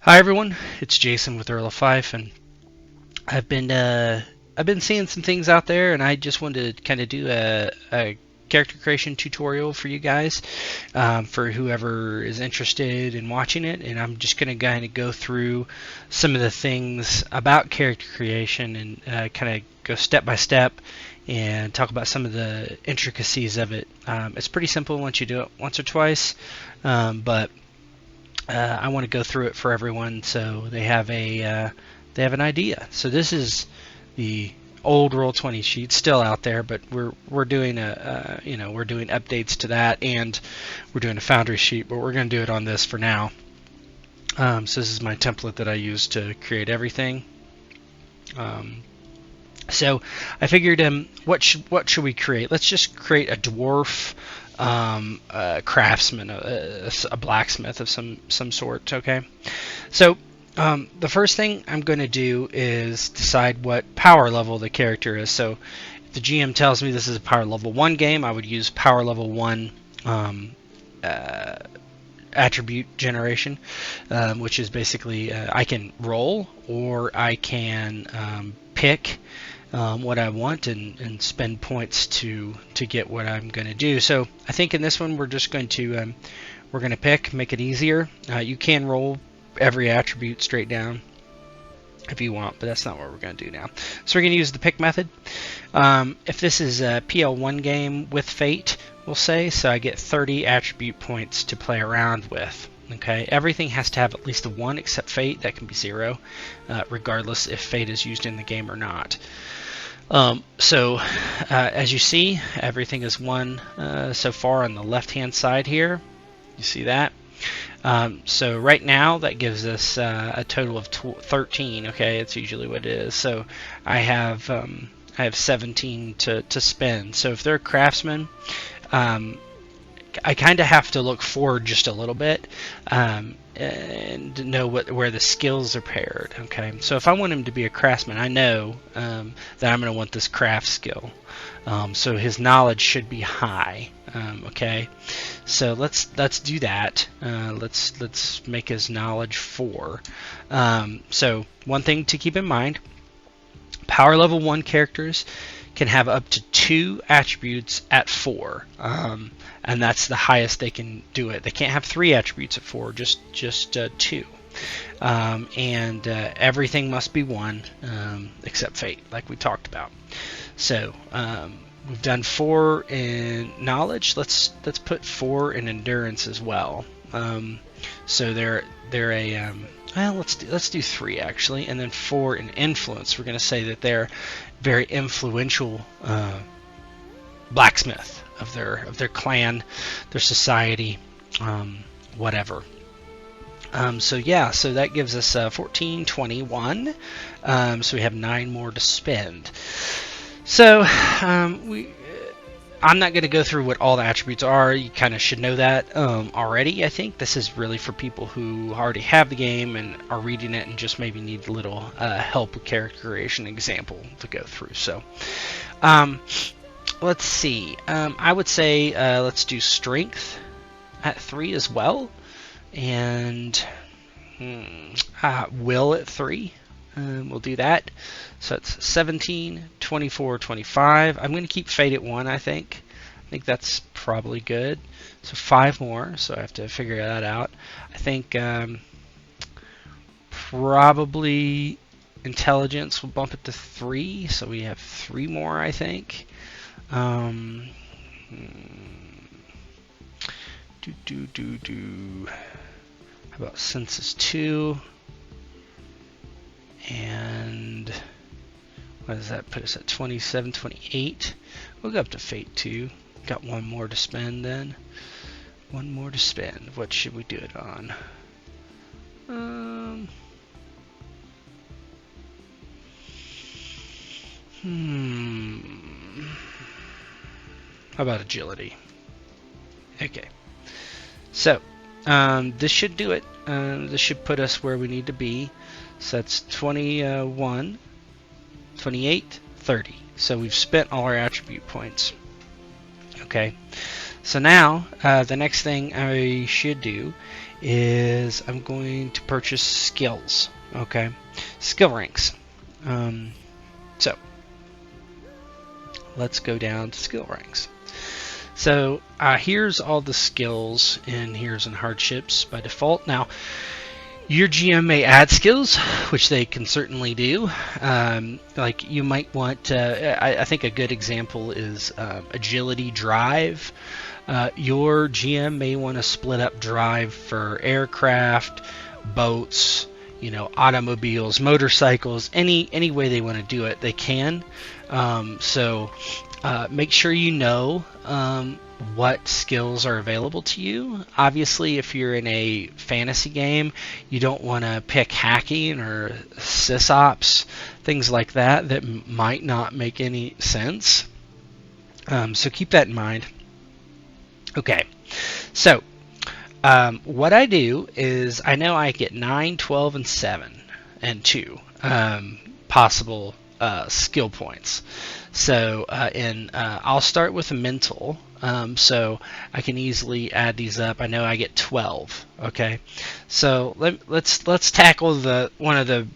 Hi everyone, it's Jason with Earl of Fife, and I've been seeing some things out there, and I just wanted to kind of do a character creation tutorial for you guys, for whoever is interested in watching it. And I'm just going to kind of go through some of the things about character creation and kind of go step by step and talk about some of the intricacies of it. It's pretty simple once you do it once or twice, but I want to go through it for everyone so they have an idea. So this is the old Roll20 sheet, still out there, but we're doing we're doing updates to that, and we're doing a Foundry sheet, but we're going to do it on this for now. So this is my template that I use to create everything. So I figured, what should we create? Let's just create a dwarf. A craftsman, a blacksmith of some sort. Okay, so the first thing I'm going to do is decide what power level the character is. So if the GM tells me this is a power level 1 game, I would use power level 1 attribute generation, which is basically I can roll, or I can pick what I want and spend points to get what I'm going to do. So I think in this one we're just going to pick, make it easier. You can roll every attribute straight down if you want, but that's not what we're going to do now. So we're going to use the pick method. If this is a PL1 game with fate, we'll say, so I get 30 attribute points to play around with. Okay, everything has to have at least a 1 except fate. That can be 0, regardless if fate is used in the game or not. As you see, everything is 1 so far on the left hand side here. You see that? So right now that gives us a total of 13. Okay, it's usually what it is. So I have 17 to spend. So if they're a craftsman, I kind of have to look forward just a little bit and know where the skills are paired. Okay, so if I want him to be a craftsman, I know that I'm going to want this craft skill. So his knowledge should be high. Okay, so let's do that. Let's make his knowledge 4. So one thing to keep in mind: power level 1 characters can have up to 2 attributes at 4, and that's the highest they can do it. They can't have 3 attributes at 4, just 2. And everything must be 1 except fate, like we talked about. So we've done 4 in knowledge. Let's put 4 in endurance as well. So they're a well, let's do 3 actually, and then 4 in influence. We're going to say that they're very influential blacksmith of their clan, their society, whatever. So that gives us 14, 21. So we have 9 more to spend. So I'm not going to go through what all the attributes are. You kind of should know that already. I think this is really for people who already have the game and are reading it and just maybe need a little help with character creation example to go through. So let's see. I would say let's do strength at 3 as well, and will at 3. We'll do that. So it's 17, 24, 25. I'm going to keep fate at 1, I think. I think that's probably good. So 5 more, so I have to figure that out. I think probably intelligence will bump it to 3, so we have 3 more, I think. How about senses 2? And what does that put us at? 27, 28. We'll go up to fate 2. Got 1 more to spend then. 1 more to spend. What should we do it on? How about agility? Okay. So this should do it. This should put us where we need to be. So that's 21, 28, 30. So we've spent all our attribute points. Okay. So now the next thing I should do is I'm going to purchase skills. Okay, skill ranks. So let's go down to skill ranks. So here's all the skills in Heroes and Hardships by default. Now, your GM may add skills, which they can certainly do. Like you might want, I think a good example is agility drive. Your GM may want to split up drive for aircraft, boats, automobiles, motorcycles, any way they want to do it, they can. So make sure you know what skills are available to you. Obviously, if you're in a fantasy game, you don't want to pick hacking or sysops, things like that might not make any sense. So keep that in mind. Okay, so what I do is I know I get 9, 12, and 7, and 2 possible skill points. So I'll start with a mental. So I can easily add these up. I know I get 12. Okay, so let's tackle one of the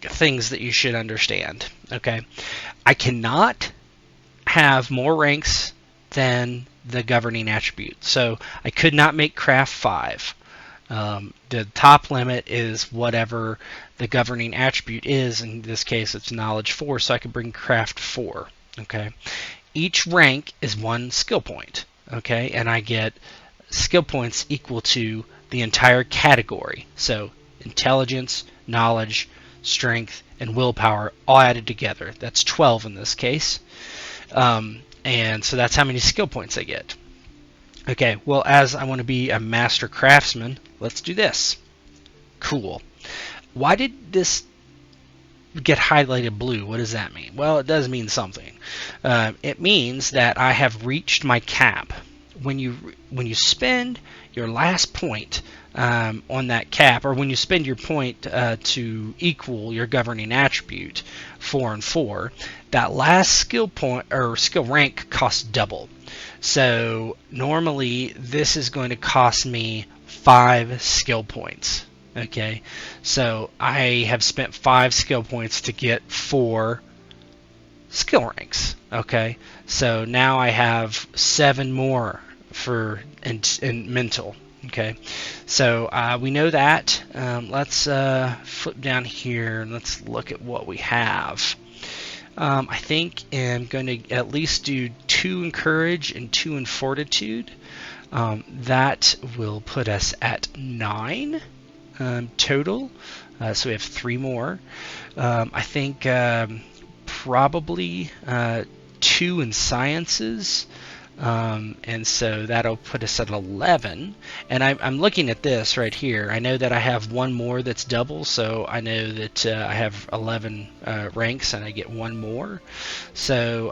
things that you should understand. Okay, I cannot have more ranks than the governing attribute. So I could not make craft 5. The top limit is whatever the governing attribute is. In this case, it's knowledge 4, so I could bring craft 4. Okay. Each rank is 1 skill point. Okay, and I get skill points equal to the entire category. So intelligence, knowledge, strength, and willpower all added together. That's 12 in this case. And so that's how many skill points I get. Okay, well, as I want to be a master craftsman, let's do this. Cool. Why did this get highlighted blue? What does that mean? Well, it does mean something. It means that I have reached my cap. When you spend your last point on that cap, or when you spend your point to equal your governing attribute 4 and 4, that last skill point or skill rank costs double. So normally this is going to cost me 5 skill points. Okay, so I have spent 5 skill points to get 4 skill ranks. Okay, so now I have 7 more for in mental. Okay, so we know that. Let's flip down here and let's look at what we have. I think I'm going to at least do 2 in courage and 2 in fortitude. That will put us at 9 total. So we have 3 more. I think probably 2 in sciences. And so that'll put us at 11. And I'm looking at this right here. I know that I have 1 more that's double, so I know that I have 11 ranks and I get 1 more. So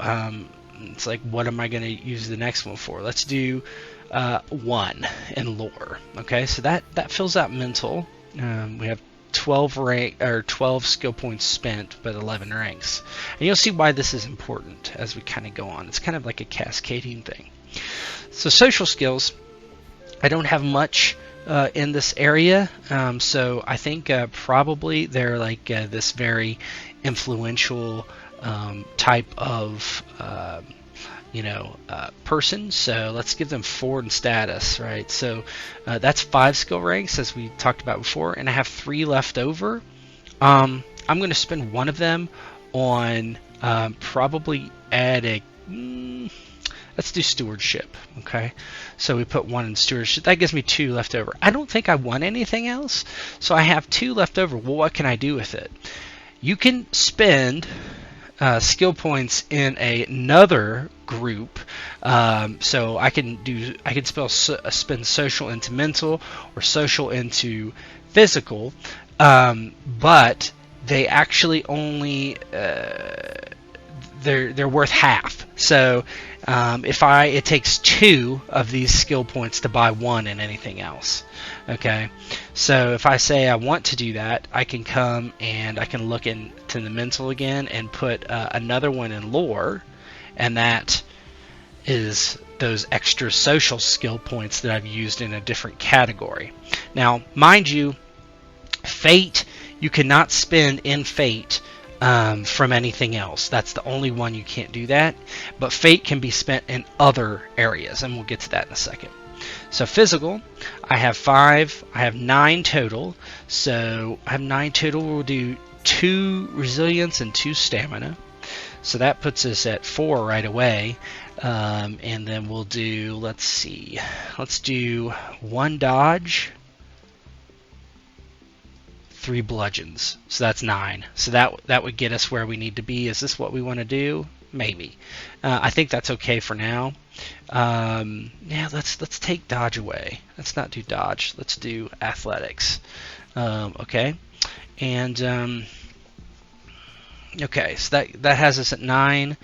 it's like, what am I going to use the next one for? Let's do 1 in lore. Okay, so that fills out mental. We have 12 skill points spent, but 11 ranks. And you'll see why this is important as we kind of go on. It's kind of like a cascading thing. So social skills, I don't have much in this area. So I think probably they're like this very influential type of person. So let's give them 4 in status, right? So that's 5 skill ranks, as we talked about before, and I have 3 left over. I'm going to spend 1 of them on probably let's do stewardship. Okay, so we put 1 in stewardship. That gives me 2 left over. I don't think I want anything else, so I have 2 left over. Well, what can I do with it? You can spend skill points in another group. So I can spend social into mental or social into physical, but they actually only they're worth half. So it takes 2 of these skill points to buy 1 in anything else. Okay, so if I say I want to do that, I can come and I can look into the mental again and put another one in lore, and that is those extra social skill points that I've used in a different category. Now, mind you, Fate, you cannot spend in Fate from anything else. That's the only one you can't do that. But Fate can be spent in other areas, and we'll get to that in a second. So physical, I have 5. I have 9 total. So I have 9 total. We'll do 2 resilience and 2 stamina. So that puts us at 4 right away. And then we'll do, let's do 1 dodge, 3 bludgeons. So that's 9. So that would get us where we need to be. Is this what we want to do? Maybe. I think that's okay for now. Yeah, let's take dodge away. Let's not do dodge. Let's do athletics. Okay. And okay, so that has us at 9.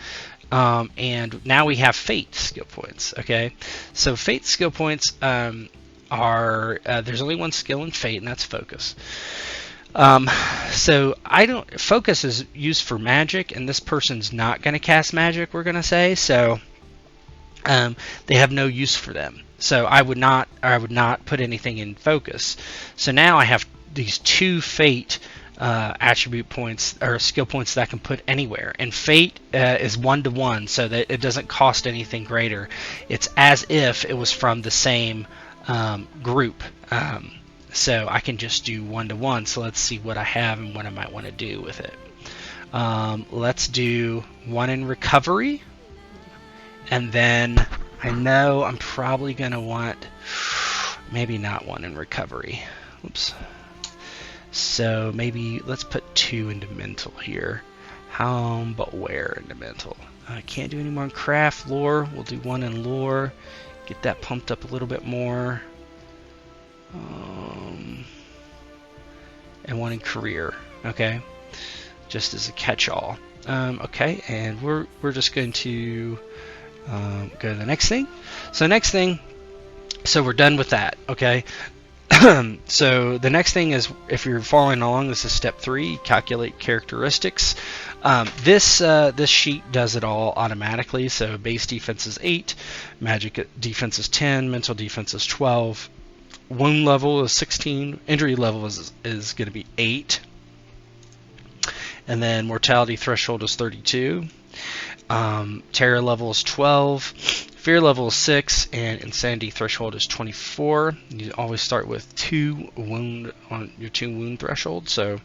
And now we have Fate skill points. Okay, so Fate skill points are there's only one skill in Fate, and that's focus. So focus is used for magic, and this person's not going to cast magic, we're going to say, so they have no use for them. So I would not put anything in focus. So now I have these 2 Fate attribute points or skill points that I can put anywhere, and Fate is 1-to-1, so that it doesn't cost anything greater. It's as if it was from the same group. So I can just do 1-to-1. So let's see what I have and what I might want to do with it. Let's do 1 in recovery. And then I know I'm probably going to want maybe not 1 in recovery. Oops. So maybe let's put 2 into mental here. But where into mental? I can't do any more in craft. Lore, we'll do 1 in lore. Get that pumped up a little bit more. And 1 in career, okay, just as a catch-all. Okay, and we're just going to go to the next thing. So next thing, so we're done with that, okay. So the next thing is, if you're following along, this is step 3, calculate characteristics. This sheet does it all automatically. So base defense is 8, magic defense is 10, mental defense is 12. Wound level is 16. Injury level is going to be 8. And then mortality threshold is 32. Terror level is 12. Fear level is 6. And insanity threshold is 24. You always start with 2 wound on your 2 wound threshold. So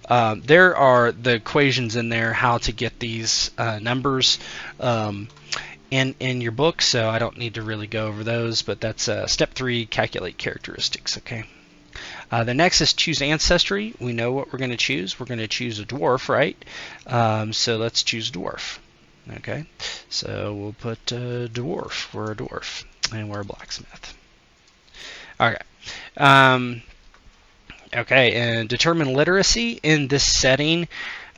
there are the equations in there how to get these numbers in your book, so I don't need to really go over those, but that's step 3, calculate characteristics. Okay. The next is choose ancestry. We know what we're going to choose. We're going to choose a dwarf, right? So let's choose dwarf. Okay. So we'll put dwarf. We're a dwarf, and we're a blacksmith. Okay. Okay, and determine literacy in this setting.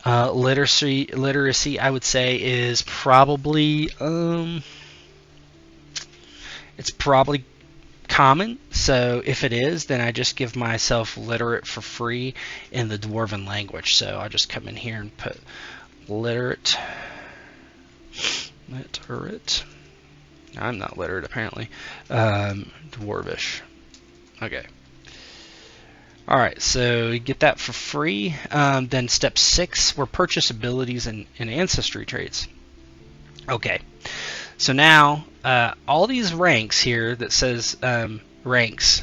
Literacy, I would say, is probably it's probably common. So if it is, then I just give myself literate for free in the Dwarven language. So I'll just come in here and put literate. I'm not literate apparently. Dwarvish. Okay. Alright, so you get that for free. Then step 6, we're purchase abilities and ancestry traits. Okay, so now all these ranks here that says ranks,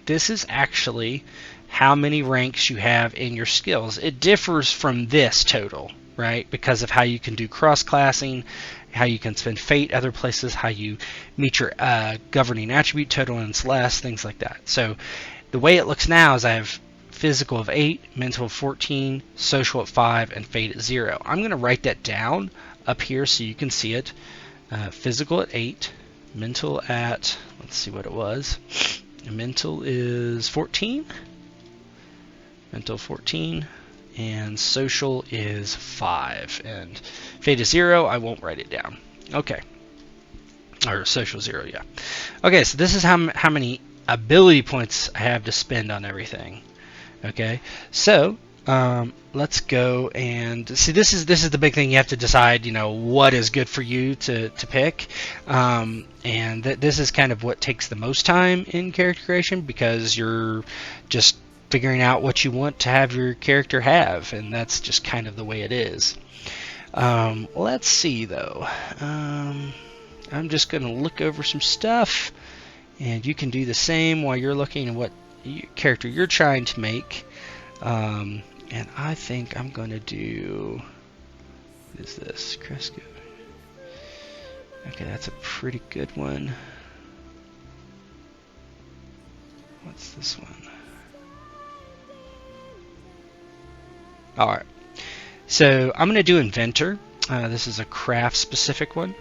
this is actually how many ranks you have in your skills. It differs from this total, right? Because of how you can do cross-classing, how you can spend fate other places, how you meet your governing attribute total and it's less, things like that. So the way it looks now is I have physical of 8, mental of 14, social at 5, and fate at 0. I'm going to write that down up here so you can see it. Physical at 8, mental at, let's see what it was. Mental is 14. Mental 14. And social is 5. And fate is 0. I won't write it down. Okay. Or social 0, yeah. Okay, so this is how many ability points I have to spend on everything. Okay, so Let's go and see. This is the big thing. You have to decide, what is good for you to pick, and this is kind of what takes the most time in character creation, because you're just figuring out what you want to have your character have, and that's just kind of the way it is. Let's see though. I'm just going to look over some stuff, and you can do the same while you're looking at what character you're trying to make. And I think I'm going to do, what is this? Cresco. Okay, that's a pretty good one. What's this one? Alright, so I'm going to do Inventor. This is a craft specific one.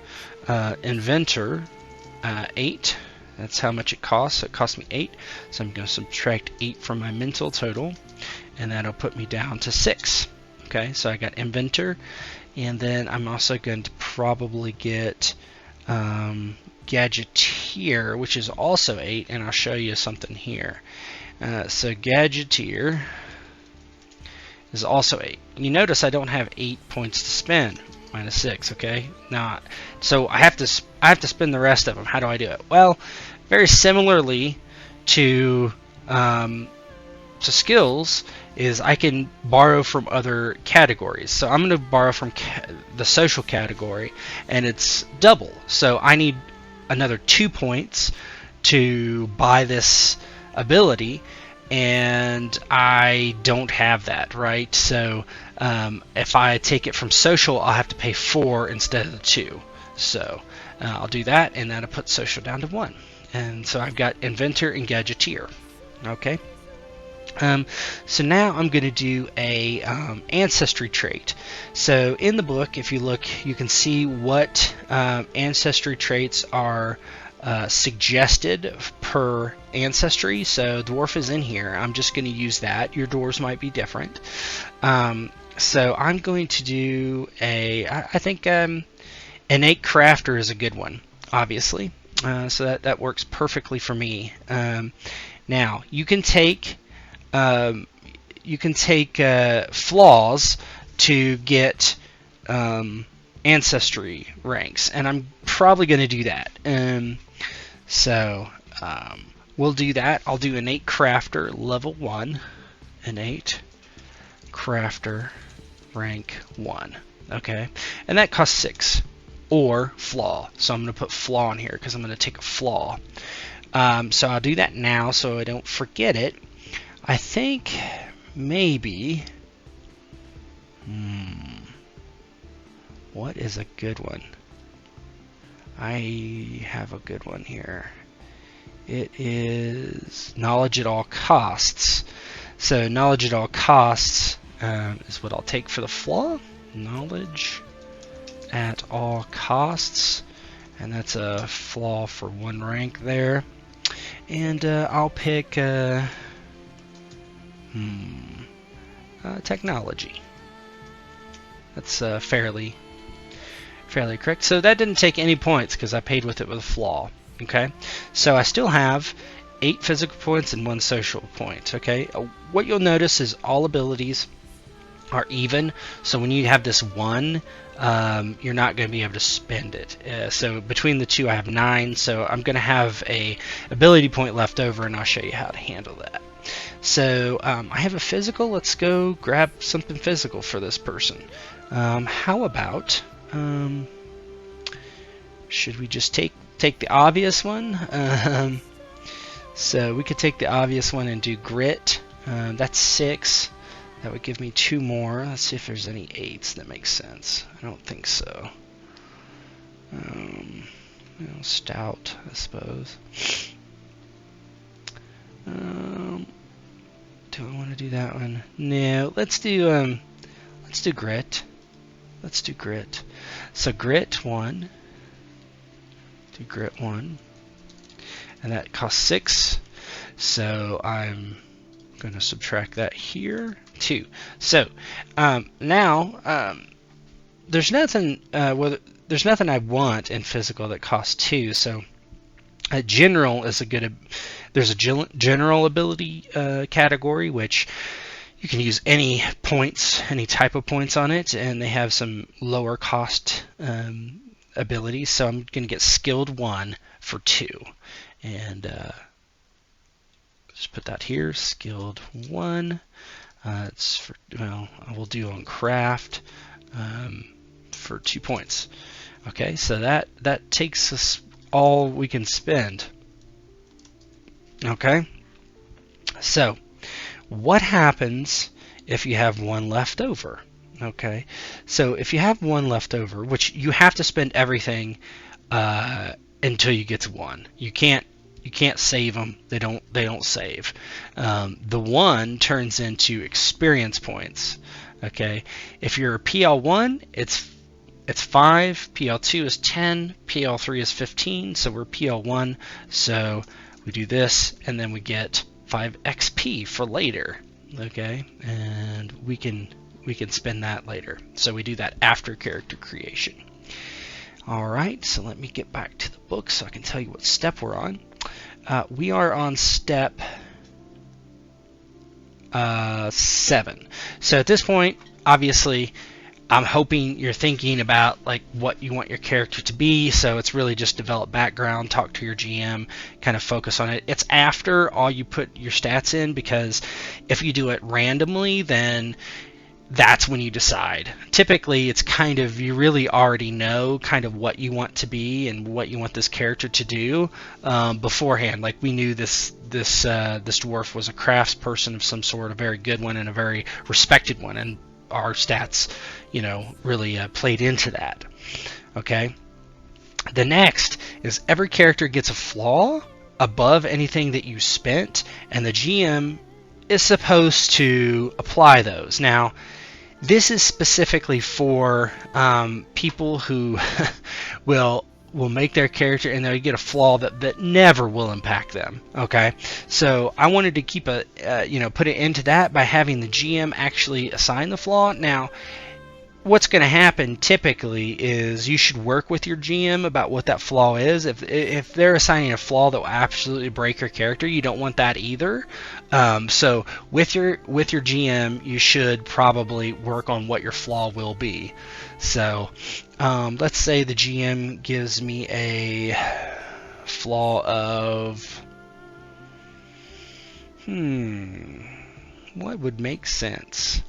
Inventor, 8. That's how much it costs. So it cost me 8. So I'm going to subtract 8 from my mental total, and that'll put me down to 6. Okay, so I got Inventor, and then I'm also going to probably get Gadgeteer, which is also 8, and I'll show you something here. So Gadgeteer is also 8. And you notice I don't have 8 points to spend. Minus 6, okay? Now, so I have to spend the rest of them. How do I do it? Well, very similarly to skills, is I can borrow from other categories. So I'm going to borrow from the social category, and it's double. So I need another 2 points to buy this ability, and I don't have that, right? So if I take it from social, I'll have to pay 4 instead of the 2. So I'll do that, and that'll put social down to 1. And so I've got Inventor and Gadgeteer. Okay. So now I'm going to do a ancestry trait. So in the book, if you look, you can see what ancestry traits are suggested per ancestry. So dwarf is in here. I'm just going to use that. Your dwarves might be different. So I'm going to do I think innate crafter is a good one, obviously. So that works perfectly for me. Now you can take flaws to get ancestry ranks, and I'm probably going to do that. So we'll do that. I'll do innate crafter level 1, innate crafter rank 1. Okay, and that costs 6, or flaw. So I'm going to put flaw in here because I'm going to take a flaw. So I'll do that now so I don't forget it. I think maybe, what is a good one? I have a good one here. It is knowledge at all costs. So knowledge at all costs is what I'll take for the flaw. Knowledge at all costs, and that's a flaw for 1 rank there. And I'll pick technology. That's fairly correct. So that didn't take any points because I paid with it with a flaw. Okay, so I still have 8 physical points and 1 social point. Okay, what you'll notice is all abilities are even. So when you have this 1, you're not going to be able to spend it. So between the 2, I have 9. So I'm going to have a ability point left over, and I'll show you how to handle that. So I have a physical. Let's go grab something physical for this person. How about should we just take the obvious one? So we could take the obvious one and do grit. That's 6. That would give me 2 more. Let's see if there's any 8s that make sense. I don't think so. Stout, I suppose. Do I want to do that one? No. Let's do grit. Let's do grit. So grit 1. Do grit 1, and that costs 6. So I'm going to subtract that here. 2. So now there's nothing I want in physical that costs 2. So general is a good. There's a general ability category, which You can use any points, any type of points on it, and they have some lower cost abilities. So I'm going to get skilled 1 for 2, and just put that here, skilled 1. It's for, well, we'll do on craft for 2 points. Okay, so that takes us all we can spend. Okay, so what happens if you have 1 left over? Okay, so if you have 1 left over, which you have to spend everything until you get to 1. You can't save them. They don't save. The 1 turns into experience points. Okay, if you're a PL1, it's 5. PL2 is 10. PL3 is 15. So we're PL1. So we do this, and then we get 5 XP for later. Okay, and we can spend that later. So we do that after character creation. All right, so let me get back to the book so I can tell you what step we're on. We are on step 7. So at this point, obviously, I'm hoping you're thinking about like what you want your character to be. So it's really just develop background, talk to your GM, kind of focus on it. It's after all you put your stats in, because if you do it randomly, then that's when you decide. Typically, it's kind of, you really already know kind of what you want to be and what you want this character to do beforehand. Like we knew this dwarf was a crafts person of some sort, a very good one and a very respected one, and our stats, really played into that. Okay. The next is every character gets a flaw above anything that you spent, and the GM is supposed to apply those. Now, this is specifically for people who will make their character and they'll get a flaw that never will impact them. Okay, so I wanted to keep put it into that by having the GM actually assign the flaw. Now, what's going to happen typically is you should work with your GM about what that flaw is. If they're assigning a flaw that will absolutely break your character, you don't want that either. So with your GM, you should probably work on what your flaw will be. So let's say the GM gives me a flaw of what would make sense?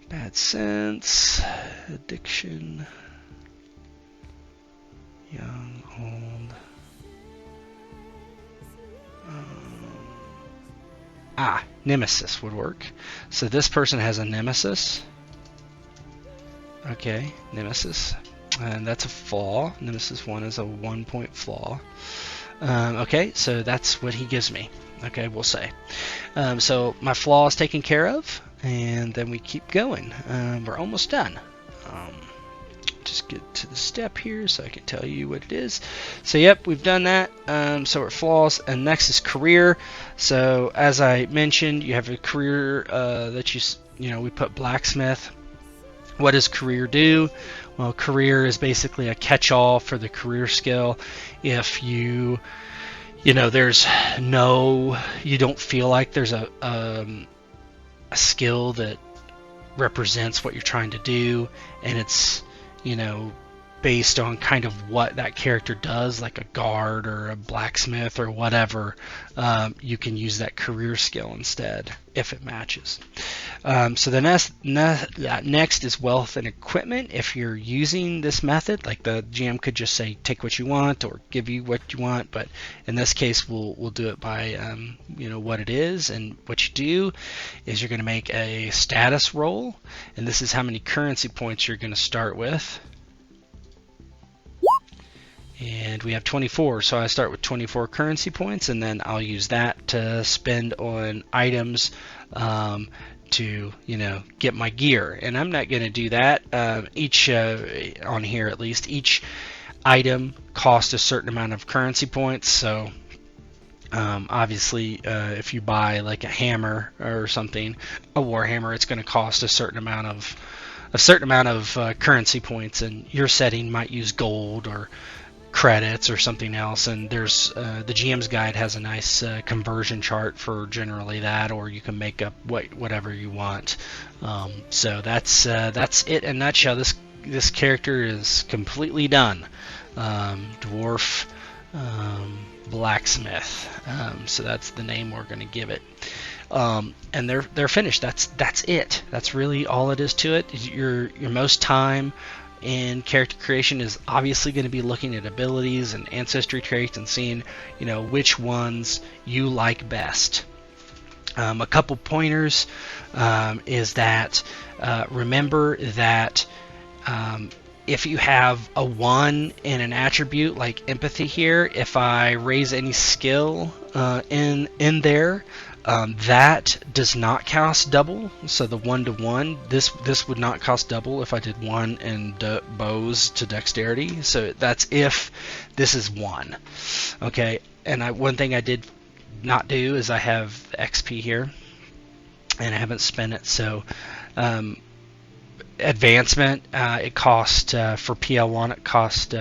Bad sense, addiction, young, old. Nemesis would work. So this person has a nemesis. Okay, nemesis. And that's a flaw. Nemesis 1 is a 1-point flaw. Okay, so that's what he gives me. Okay, we'll say. So my flaw is taken care of. And then we keep going. We're almost done. Just get to the step here so I can tell you what it is. So yep, we've done that. So we're flaws, and next is career. So as I mentioned, you have a career that we put blacksmith. What does career do? Well, career is basically a catch-all for the career skill. If you don't feel like there's a skill that represents what you're trying to do, and it's based on kind of what that character does, like a guard or a blacksmith or whatever, you can use that career skill instead if it matches. So the next is wealth and equipment. If you're using this method, like the GM could just say take what you want or give you what you want, but in this case we'll do it by what it is. And what you do is you're going to make a status roll, and this is how many currency points you're going to start with. And we have 24, so I start with 24 currency points, and then I'll use that to spend on items to get my gear. And I'm not going to do that. Each on here, at least, each item costs a certain amount of currency points. So obviously, if you buy like a hammer or something, a war hammer, it's going to cost a certain amount of currency points, and your setting might use gold or credits or something else, and there's the GM's guide has a nice conversion chart for generally that, or you can make up whatever you want. So that's it in a nutshell. This character is completely done. Dwarf blacksmith. So that's the name we're going to give it. And they're finished. That's it. That's really all it is to it. Your most time in character creation is obviously going to be looking at abilities and ancestry traits and seeing, which ones you like best. A couple pointers is that remember that if you have a 1 in an attribute like empathy here, if I raise any skill in there, that does not cost double. So the 1-to-1, this would not cost double if I did 1 in bows to dexterity. So that's if this is 1. Okay, and one thing I did not do is I have XP here, and I haven't spent it. So advancement, it cost for PL1, it cost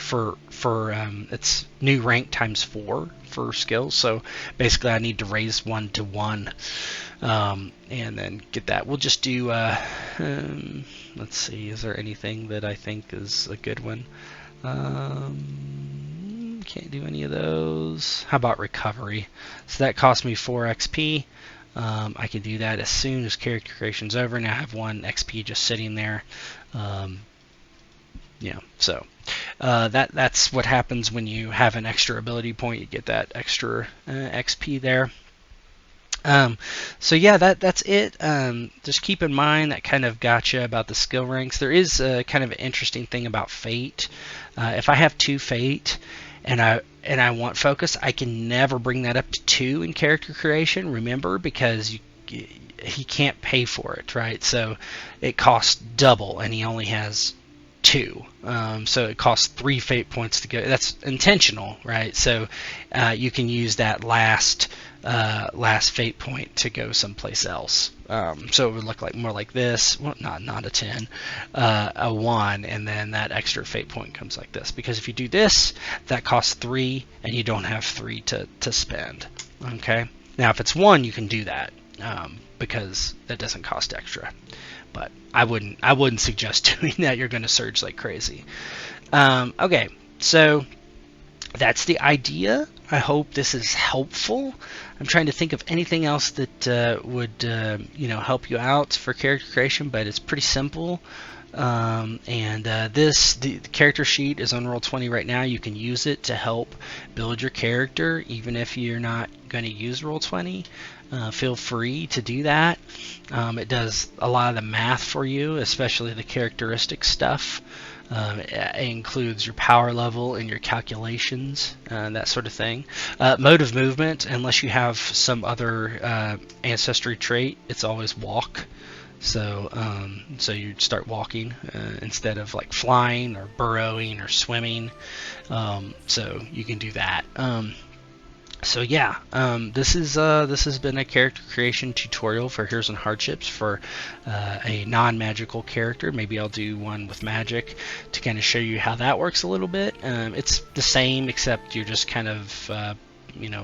for it's new rank times 4 for skills. So basically I need to raise 1-to-1 and then get that. We'll just do let's see, is there anything that I think is a good one? Can't do any of those. How about recovery? So that cost me 4 XP. I can do that as soon as character creation's over. Now I have 1 XP just sitting there. So that's what happens when you have an extra ability point. You get that extra XP there. So yeah, that's it. Just keep in mind that kind of gotcha about the skill ranks. There is kind of an interesting thing about fate. If I have 2 fate and I want focus, I can never bring that up to 2 in character creation. Remember, because he can't pay for it, right? So it costs double, and he only has 2. So it costs 3 fate points to go. That's intentional, right? So you can use that last fate point to go someplace else. So it would look like more like this. Well, not a 10, a 1, and then that extra fate point comes like this. Because if you do this, that costs 3, and you don't have 3 to spend. Okay. Now if it's 1, you can do that because that doesn't cost extra. But I wouldn't suggest doing that. You're going to surge like crazy. Okay, so that's the idea. I hope this is helpful. I'm trying to think of anything else that would help you out for character creation, but it's pretty simple. The character sheet is on Roll20 right now. You can use it to help build your character, even if you're not going to use Roll20. Feel free to do that. It does a lot of the math for you, especially the characteristic stuff. It includes your power level and your calculations, that sort of thing. Mode of movement, unless you have some other ancestry trait, it's always walk. So you start walking instead of like flying or burrowing or swimming. So you can do that. So yeah, this has been a character creation tutorial for Heroes and Hardships for a non-magical character. Maybe I'll do one with magic to kind of show you how that works a little bit. It's the same, except you're just kind of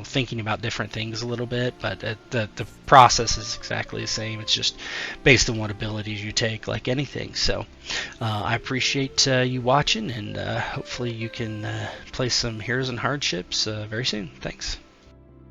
thinking about different things a little bit, but the process is exactly the same. It's just based on what abilities you take, like anything. So I appreciate you watching, and hopefully you can play some Heroes and Hardships very soon. Thanks.